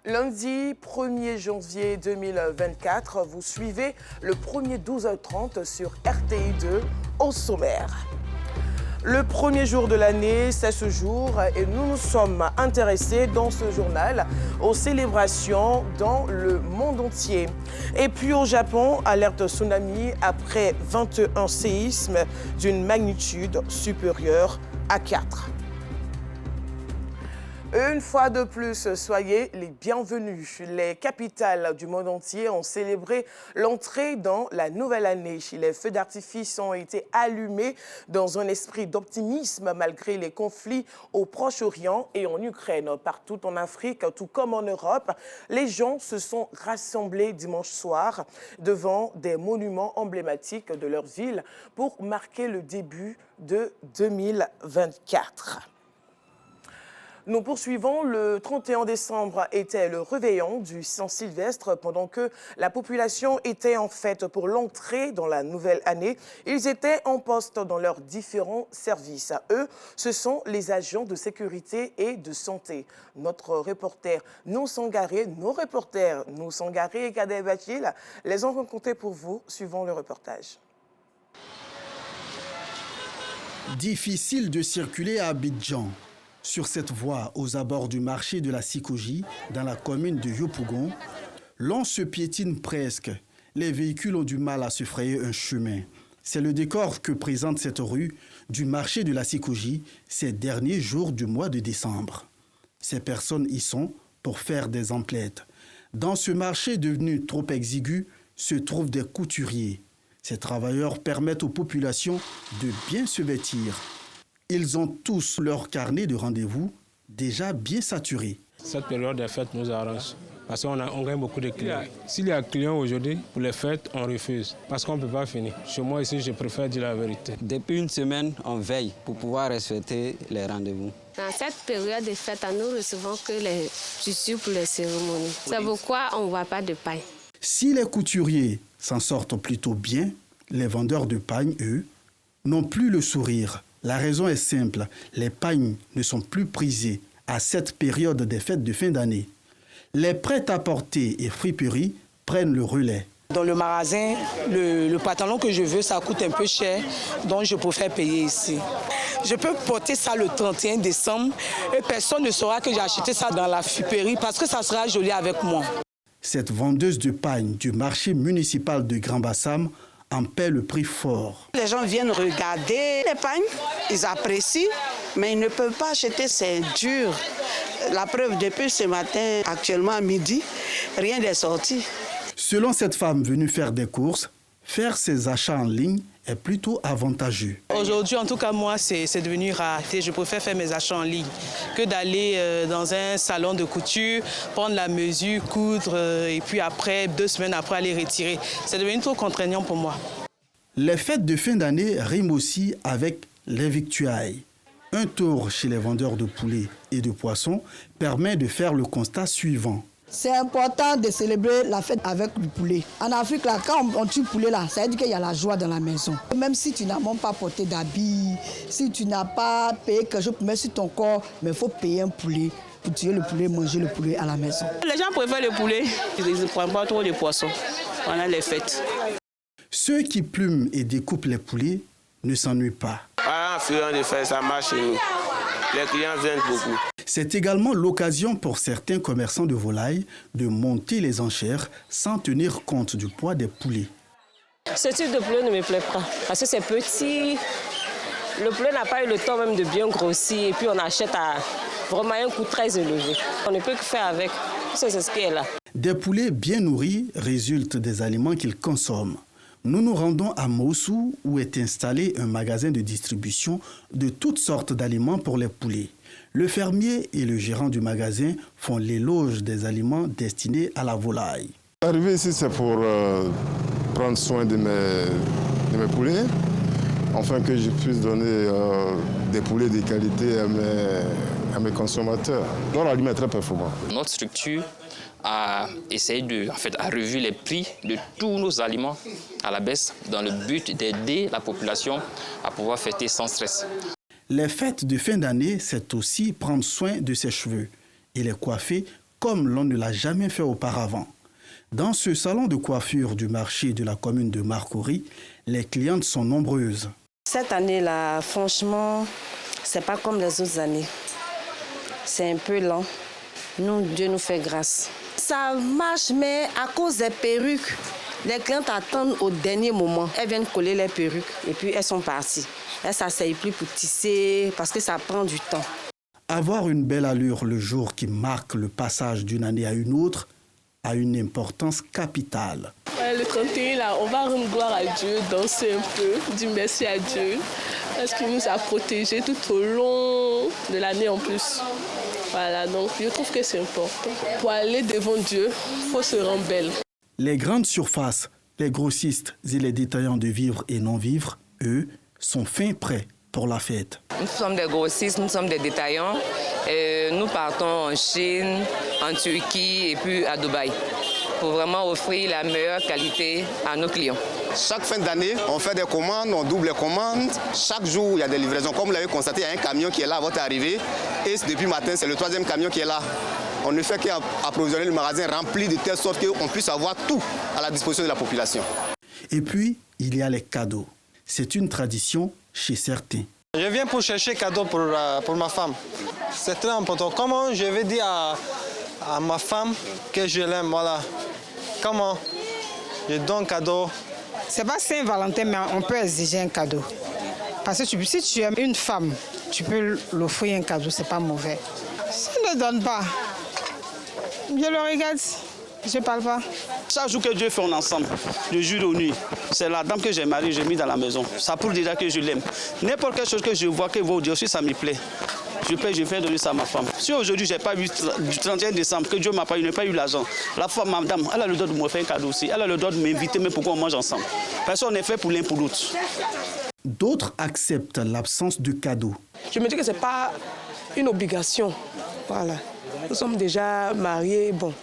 Lundi 1er janvier 2024, vous suivez le premier 12h30 sur RTI2 au sommaire. Le premier jour de l'année, c'est ce jour et nous nous sommes intéressés dans ce journal aux célébrations dans le monde entier. Et puis au Japon, alerte tsunami après 21 séismes d'une magnitude supérieure à 4. Une fois de plus, soyez les bienvenus. Les capitales du monde entier ont célébré l'entrée dans la nouvelle année. Les feux d'artifice ont été allumés dans un esprit d'optimisme malgré les conflits au Proche-Orient et en Ukraine. Partout en Afrique, tout comme en Europe, les gens se sont rassemblés dimanche soir devant des monuments emblématiques de leur ville pour marquer le début de 2024. Nous poursuivons. Le 31 décembre était le réveillon du Saint-Sylvestre pendant que la population était en fête pour l'entrée dans la nouvelle année. Ils étaient en poste dans leurs différents services. Eux, ce sont les agents de sécurité et de santé. Notre reporter nos reporters et Kader Bachil les ont rencontrés pour vous. Suivons le reportage. Difficile de circuler à Abidjan. Sur cette voie, aux abords du marché de la Sikoji, dans la commune de Yopougon, l'on se piétine presque. Les véhicules ont du mal à se frayer un chemin. C'est le décor que présente cette rue du marché de la Sikoji ces derniers jours du mois de décembre. Ces personnes y sont pour faire des emplettes. Dans ce marché devenu trop exigu se trouvent des couturiers. Ces travailleurs permettent aux populations de bien se vêtir. Ils ont tous leur carnet de rendez-vous déjà bien saturé. Cette période des fêtes nous arrange parce qu'on gagne beaucoup de clients. S'il y a clients aujourd'hui, pour les fêtes, on refuse parce qu'on ne peut pas finir. Chez moi ici, je préfère dire la vérité. Depuis une semaine, on veille pour pouvoir respecter les rendez-vous. Dans cette période de fête, nous recevons que les tissus pour les cérémonies. C'est pourquoi on ne voit pas de paille. Si les couturiers s'en sortent plutôt bien, les vendeurs de pagne, eux, n'ont plus le sourire. La raison est simple, les pagnes ne sont plus prisées à cette période des fêtes de fin d'année. Les prêt-à-porter et friperies prennent le relais. Dans le magasin, le pantalon que je veux, ça coûte un peu cher, donc je préfère payer ici. Je peux porter ça le 31 décembre et personne ne saura que j'ai acheté ça dans la friperie parce que ça sera joli avec moi. Cette vendeuse de pagne du marché municipal de Grand Bassam en paie le prix fort. Les gens viennent regarder les pagnes, ils apprécient, mais ils ne peuvent pas acheter, c'est dur. La preuve, depuis ce matin, actuellement à midi, rien n'est sorti. Selon cette femme venue faire des courses, faire ses achats en ligne est plutôt avantageux. Aujourd'hui, en tout cas, moi, c'est devenu rareté. Je préfère faire mes achats en ligne que d'aller dans un salon de couture, prendre la mesure, coudre et puis après, 2 semaines après, aller retirer. C'est devenu trop contraignant pour moi. Les fêtes de fin d'année riment aussi avec les victuailles. Un tour chez les vendeurs de poulets et de poissons permet de faire le constat suivant. C'est important de célébrer la fête avec du poulet. En Afrique, là, quand on tue poulet, là, ça veut dire qu'il y a la joie dans la maison. Même si tu n'as même pas porté d'habits, si tu n'as pas payé quelque chose pour mettre sur ton corps, mais il faut payer un poulet pour tuer le poulet, manger le poulet à la maison. Les gens préfèrent le poulet. Ils ne prennent pas trop de poissons pendant les fêtes. Ceux qui plument et découpent les poulets ne s'ennuient pas. En faisant des fêtes, ça marche chez nous. Les clients viennent beaucoup. C'est également l'occasion pour certains commerçants de volailles de monter les enchères sans tenir compte du poids des poulets. Ce type de poulet ne me plaît pas parce que c'est petit. Le poulet n'a pas eu le temps même de bien grossir et puis on achète à vraiment un coût très élevé. On ne peut que faire avec. C'est ce qui est là. Des poulets bien nourris résultent des aliments qu'ils consomment. Nous nous rendons à Mossou où est installé un magasin de distribution de toutes sortes d'aliments pour les poulets. Le fermier et le gérant du magasin font l'éloge des aliments destinés à la volaille. Arrivé ici, c'est pour prendre soin de mes poulets, afin que je puisse donner des poulets de qualité à mes consommateurs. Donc l'aliment est très performant. Notre structure a essayé a revu les prix de tous nos aliments à la baisse dans le but d'aider la population à pouvoir fêter sans stress. Les fêtes de fin d'année, c'est aussi prendre soin de ses cheveux et les coiffer comme l'on ne l'a jamais fait auparavant. Dans ce salon de coiffure du marché de la commune de Marcory, les clientes sont nombreuses. Cette année-là, franchement, c'est pas comme les autres années. C'est un peu lent. Nous, Dieu nous fait grâce. Ça marche, mais à cause des perruques, les clientes attendent au dernier moment. Elles viennent coller les perruques et puis elles sont parties. Elles ne s'asseyent plus pour tisser parce que ça prend du temps. Avoir une belle allure le jour qui marque le passage d'une année à une autre a une importance capitale. Le 31, là, on va rendre gloire à Dieu, danser un peu, dire merci à Dieu, parce qu'il nous a protégés tout au long de l'année en plus. Voilà, donc je trouve que c'est important. Pour aller devant Dieu, il faut se rendre belle. Les grandes surfaces, les grossistes et les détaillants de vivres et non-vivres, eux, sont fin prêts pour la fête. Nous sommes des grossistes, nous sommes des détaillants. Nous partons en Chine, en Turquie et puis à Dubaï pour vraiment offrir la meilleure qualité à nos clients. Chaque fin d'année, on fait des commandes, on double les commandes. Chaque jour, il y a des livraisons. Comme vous l'avez constaté, il y a un camion qui est là à votre arrivée. Et depuis matin, c'est le 3e camion qui est là. On ne fait qu'approvisionner le magasin rempli de telle sorte qu'on puisse avoir tout à la disposition de la population. Et puis, il y a les cadeaux. C'est une tradition chez certains. Je viens pour chercher cadeau pour ma femme. C'est très important. Comment je vais dire à ma femme que je l'aime, voilà. Comment je donne cadeau. C'est pas Saint-Valentin, mais on peut exiger un cadeau. Parce que si tu aimes une femme, tu peux l'offrir un cadeau, c'est pas mauvais. Si elle ne donne pas, je le regarde, je ne parle pas. Chaque jour que Dieu fait en ensemble, de jour au nuit, c'est la dame que j'ai mariée, j'ai mis dans la maison. Ça prouve déjà que je l'aime. N'importe quelle chose que je vois que vaut Dieu, si ça me plaît, je fais donner ça à ma femme. Si aujourd'hui, je n'ai pas vu du 31 décembre, que Dieu m'a pas eu, je n'ai pas eu l'argent, la femme, madame, elle a le droit de me faire un cadeau aussi. Elle a le droit de m'inviter, même pour qu'on mange ensemble. Parce qu'on est fait pour l'un pour l'autre. D'autres acceptent l'absence de cadeaux. Je me dis que ce n'est pas une obligation. Voilà. Nous sommes déjà mariés. Bon,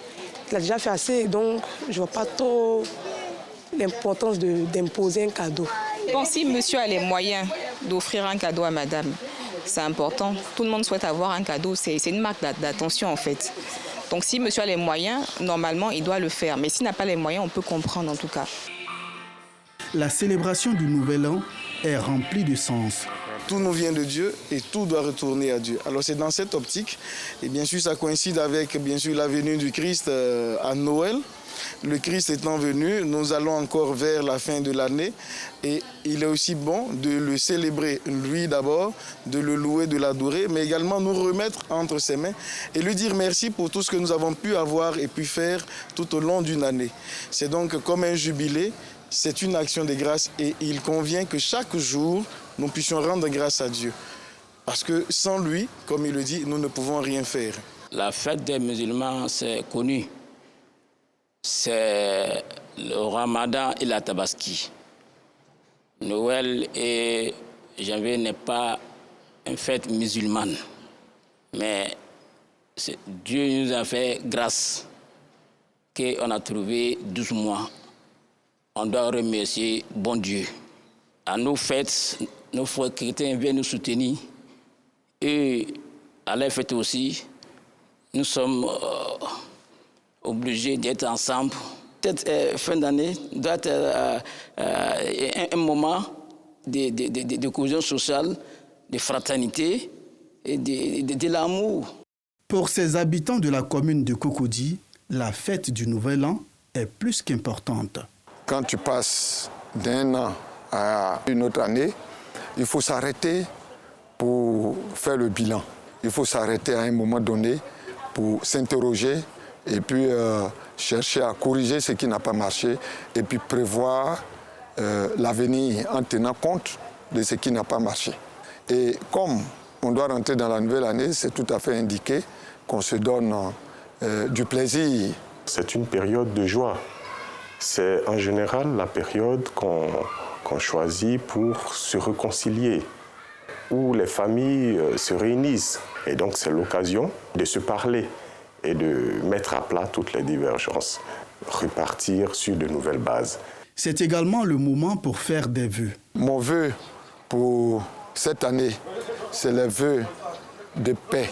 il a déjà fait assez, donc je ne vois pas trop l'importance d'imposer un cadeau. Bon, si monsieur a les moyens d'offrir un cadeau à madame, c'est important. Tout le monde souhaite avoir un cadeau. C'est une marque d'attention, en fait. Donc, si monsieur a les moyens, normalement, il doit le faire. Mais s'il n'a pas les moyens, on peut comprendre, en tout cas. La célébration du Nouvel An est remplie de sens. Tout nous vient de Dieu et tout doit retourner à Dieu. Alors c'est dans cette optique, et bien sûr ça coïncide avec la venue du Christ à Noël. Le Christ étant venu, nous allons encore vers la fin de l'année et il est aussi bon de le célébrer, lui d'abord, de le louer, de l'adorer, mais également nous remettre entre ses mains et lui dire merci pour tout ce que nous avons pu avoir et pu faire tout au long d'une année. C'est donc comme un jubilé, c'est une action de grâce et il convient que chaque jour, nous puissions rendre grâce à Dieu. Parce que sans lui, comme il le dit, nous ne pouvons rien faire. La fête des musulmans, c'est connu. C'est le Ramadan et la Tabaski. Noël et janvier n'est pas une fête musulmane. Mais Dieu nous a fait grâce qu'on a trouvé 12 mois. On doit remercier bon Dieu. À nos fêtes, nos frères chrétiens viennent nous soutenir. Et à la fête aussi, nous sommes obligés d'être ensemble. Cette fin d'année doit être un moment de cohésion sociale, de fraternité et de l'amour. Pour ces habitants de la commune de Cocody, la fête du Nouvel An est plus qu'importante. Quand tu passes d'un an à une autre année, il faut s'arrêter pour faire le bilan. Il faut s'arrêter à un moment donné pour s'interroger et puis chercher à corriger ce qui n'a pas marché et puis prévoir l'avenir en tenant compte de ce qui n'a pas marché. Et comme on doit rentrer dans la nouvelle année, c'est tout à fait indiqué qu'on se donne du plaisir. C'est une période de joie. C'est en général la période qu'on choisit pour se réconcilier, où les familles se réunissent. Et donc c'est l'occasion de se parler et de mettre à plat toutes les divergences, repartir sur de nouvelles bases. C'est également le moment pour faire des vœux. Mon vœu pour cette année, c'est le vœu de paix.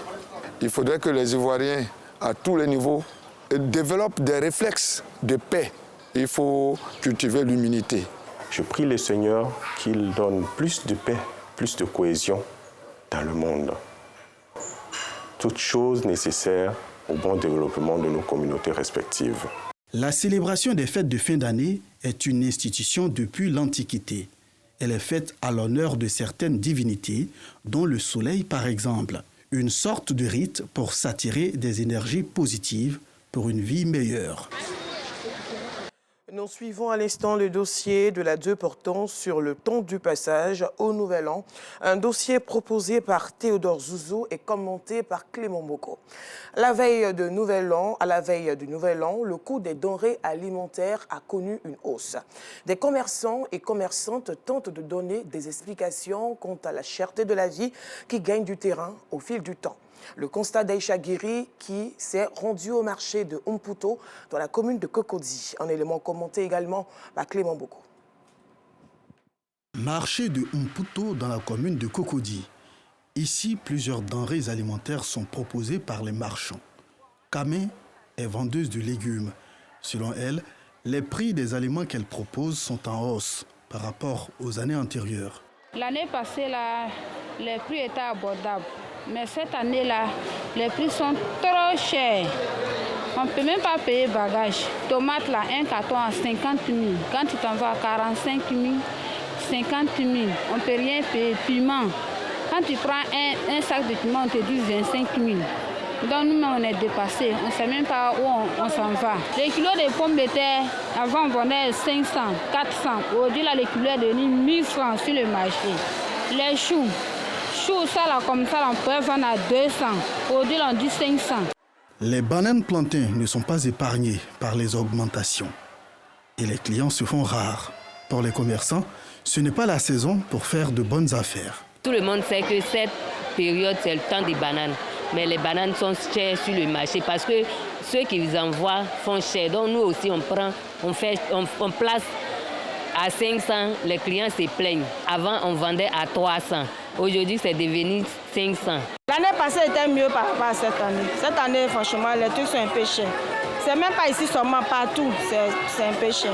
Il faudrait que les Ivoiriens à tous les niveaux développent des réflexes de paix. Il faut cultiver l'humilité. Je prie le Seigneur qu'il donne plus de paix, plus de cohésion dans le monde. Toutes choses nécessaires au bon développement de nos communautés respectives. La célébration des fêtes de fin d'année est une institution depuis l'Antiquité. Elle est faite à l'honneur de certaines divinités, dont le soleil par exemple. Une sorte de rite pour s'attirer des énergies positives pour une vie meilleure. Nous suivons à l'instant le dossier de la 2 portant sur le temps du passage au Nouvel An. Un dossier proposé par Théodore Zouzou et commenté par Clément Boko. À la veille du Nouvel An, le coût des denrées alimentaires a connu une hausse. Des commerçants et commerçantes tentent de donner des explications quant à la cherté de la vie qui gagne du terrain au fil du temps. Le constat d'Aïcha Guiri qui s'est rendu au marché de Umputo dans la commune de Cocody. Un élément commenté également par Clément Boko. Marché de Umputo dans la commune de Cocody. Ici, plusieurs denrées alimentaires sont proposées par les marchands. Kamé est vendeuse de légumes. Selon elle, les prix des aliments qu'elle propose sont en hausse par rapport aux années antérieures. L'année passée, là, les prix étaient abordables. Mais cette année-là, les prix sont trop chers. On ne peut même pas payer bagage. Tomate, là, un carton à 50 000. Quand tu t'en vas à 45 000, 50 000, on ne peut rien payer. Piment. Quand tu prends un sac de piment, on te dit 25 000. Donc nous-mêmes, on est dépassés. On ne sait même pas où on s'en va. Les kilos de pommes de terre, avant, on vendait 500, 400. Aujourd'hui, là, les kilos est devenu 1000 francs sur le marché. Les choux, ça, là, comme ça, là, on peut vendre à 200. Aujourd'hui, on dit 500. Les bananes plantains ne sont pas épargnées par les augmentations. Et les clients se font rares. Pour les commerçants, ce n'est pas la saison pour faire de bonnes affaires. Tout le monde sait que cette période, c'est le temps des bananes. Mais les bananes sont chères sur le marché parce que ceux qui les envoient font cher. Donc nous aussi, on place à 500, les clients se plaignent. Avant, on vendait à 300. Aujourd'hui, c'est devenu 500. L'année passée était mieux par rapport à cette année. Cette année, franchement, les trucs sont un peu chers. C'est même pas ici seulement, partout, c'est un peu cher.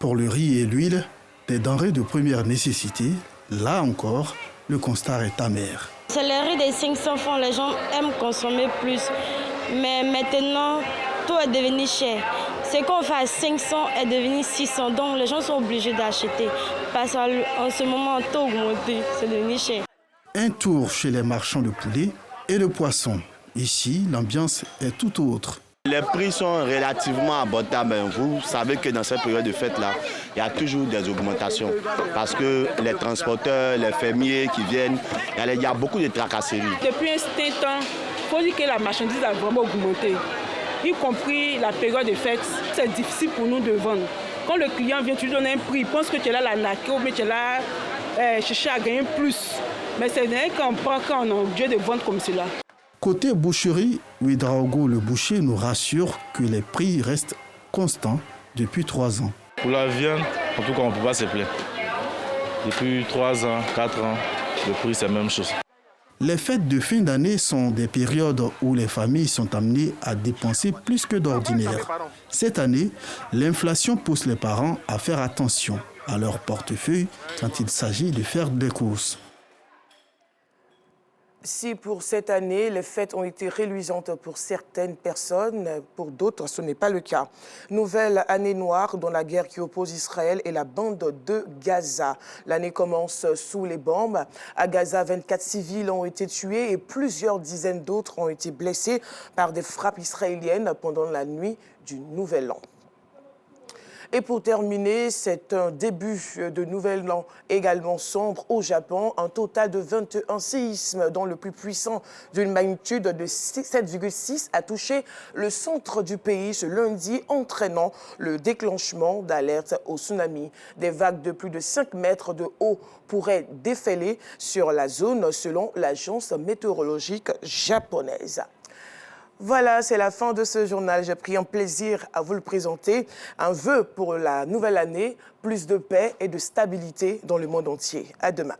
Pour le riz et l'huile, des denrées de première nécessité, là encore, le constat est amer. C'est le riz des 500 francs, les gens aiment consommer plus. Mais maintenant, tout est devenu cher. Ce qu'on fait à 500 est devenu 600, donc les gens sont obligés d'acheter. Parce qu'en ce moment, tout a augmenté, c'est devenu cher. Un tour chez les marchands de poulet et de poissons. Ici, l'ambiance est tout autre. Les prix sont relativement abordables. Vous savez que dans cette période de fête-là, il y a toujours des augmentations. Parce que les transporteurs, les fermiers qui viennent, il y a beaucoup de tracasseries. Depuis un certain temps, il faut dire que la marchandise a vraiment augmenté. Y compris la période de fête, c'est difficile pour nous de vendre. Quand le client vient, tu lui donnes un prix, il pense que tu es là la laquer ou bien tu es là chercher à gagner plus. Mais c'est quand on est obligé de vendre comme cela. Côté boucherie, Ouedraogo le boucher nous rassure que les prix restent constants depuis 3 ans. Pour la viande, en tout cas, on ne peut pas se plaindre. Depuis 3 ans, 4 ans, le prix c'est la même chose. Les fêtes de fin d'année sont des périodes où les familles sont amenées à dépenser plus que d'ordinaire. Cette année, l'inflation pousse les parents à faire attention à leur portefeuille quand il s'agit de faire des courses. Si pour cette année, les fêtes ont été reluisantes pour certaines personnes, pour d'autres, ce n'est pas le cas. Nouvelle année noire dans la guerre qui oppose Israël et la bande de Gaza. L'année commence sous les bombes. À Gaza, 24 civils ont été tués et plusieurs dizaines d'autres ont été blessés par des frappes israéliennes pendant la nuit du Nouvel An. Et pour terminer, c'est un début de Nouvel An également sombre au Japon. Un total de 21 séismes, dont le plus puissant d'une magnitude de 7,6 a touché le centre du pays ce lundi, entraînant le déclenchement d'alertes au tsunami. Des vagues de plus de 5 mètres de haut pourraient déferler sur la zone, selon l'agence météorologique japonaise. Voilà, c'est la fin de ce journal. J'ai pris un plaisir à vous le présenter. Un vœu pour la nouvelle année, plus de paix et de stabilité dans le monde entier. À demain.